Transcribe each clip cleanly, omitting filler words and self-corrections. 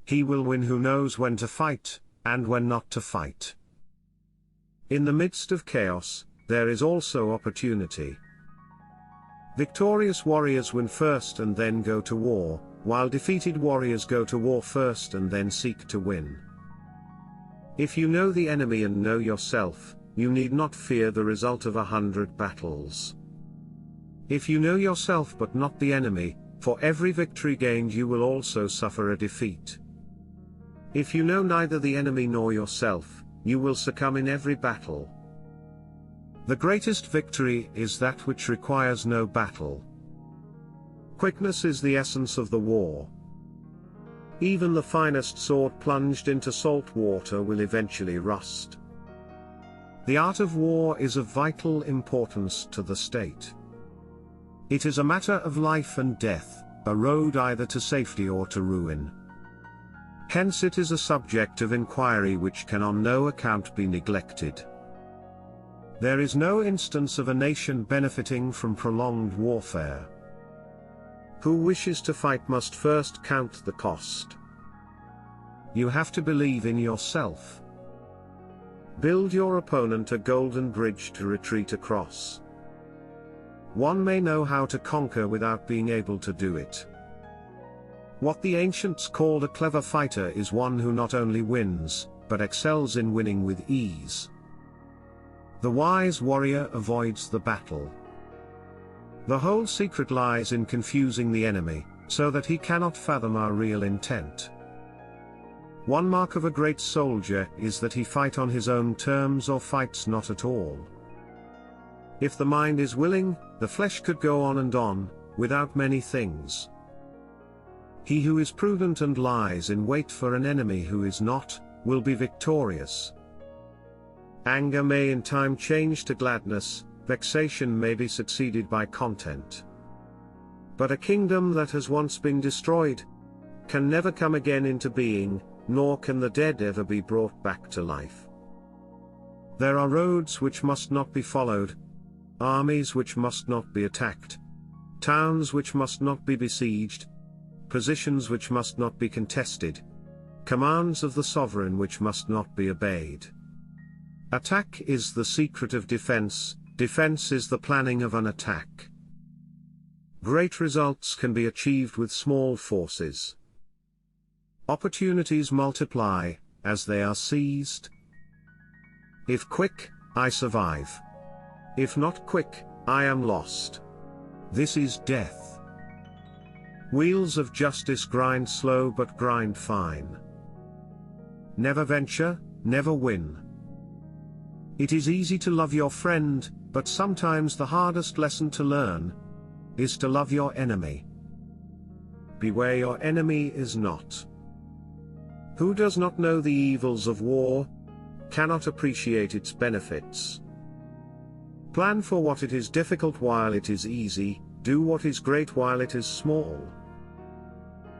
He will win who knows when to fight, and when not to fight. In the midst of chaos, there is also opportunity. Victorious warriors win first and then go to war, while defeated warriors go to war first and then seek to win. If you know the enemy and know yourself, you need not fear the result of 100 battles. If you know yourself but not the enemy, for every victory gained you will also suffer a defeat. If you know neither the enemy nor yourself, you will succumb in every battle. The greatest victory is that which requires no battle. Quickness is the essence of the war. Even the finest sword plunged into salt water will eventually rust. The art of war is of vital importance to the state. It is a matter of life and death, a road either to safety or to ruin. Hence it is a subject of inquiry which can on no account be neglected. There is no instance of a nation benefiting from prolonged warfare. Who wishes to fight must first count the cost. You have to believe in yourself. Build your opponent a golden bridge to retreat across. One may know how to conquer without being able to do it. What the ancients called a clever fighter is one who not only wins, but excels in winning with ease. The wise warrior avoids the battle. The whole secret lies in confusing the enemy, so that he cannot fathom our real intent. One mark of a great soldier is that he fight on his own terms or fights not at all. If the mind is willing, the flesh could go on and on, without many things. He who is prudent and lies in wait for an enemy who is not, will be victorious. Anger may in time change to gladness, vexation may be succeeded by content. But a kingdom that has once been destroyed can never come again into being, nor can the dead ever be brought back to life. There are roads which must not be followed, armies which must not be attacked, towns which must not be besieged, positions which must not be contested, commands of the sovereign which must not be obeyed. Attack is the secret of defense, defense is the planning of an attack. Great results can be achieved with small forces. Opportunities multiply, as they are seized. If quick, I survive. If not quick, I am lost. This is death. Wheels of justice grind slow but grind fine. Never venture, never win. It is easy to love your friend, but sometimes the hardest lesson to learn is to love your enemy. Beware your enemy is not. Who does not know the evils of war, cannot appreciate its benefits. Plan for what it is difficult while it is easy, do what is great while it is small.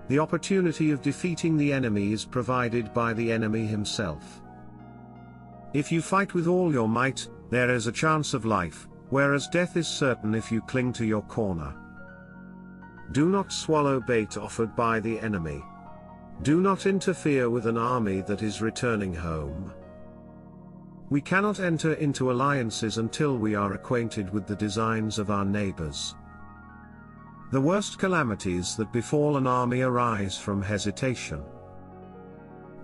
The opportunity of defeating the enemy is provided by the enemy himself. If you fight with all your might, there is a chance of life, whereas death is certain if you cling to your corner. Do not swallow bait offered by the enemy. Do not interfere with an army that is returning home. We cannot enter into alliances until we are acquainted with the designs of our neighbors. The worst calamities that befall an army arise from hesitation.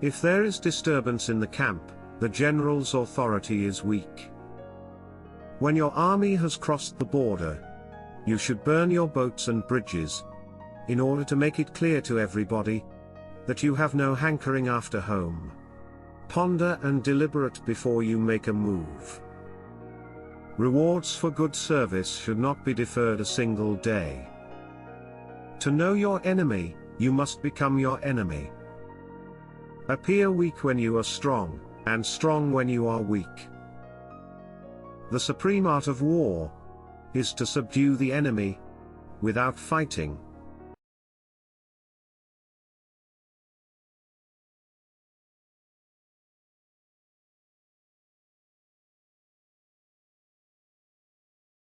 If there is disturbance in the camp, the general's authority is weak. When your army has crossed the border, you should burn your boats and bridges, in order to make it clear to everybody that you have no hankering after home. Ponder and deliberate before you make a move. Rewards for good service should not be deferred a single day. To know your enemy, you must become your enemy. Appear weak when you are strong, and strong when you are weak. The supreme art of war is to subdue the enemy without fighting.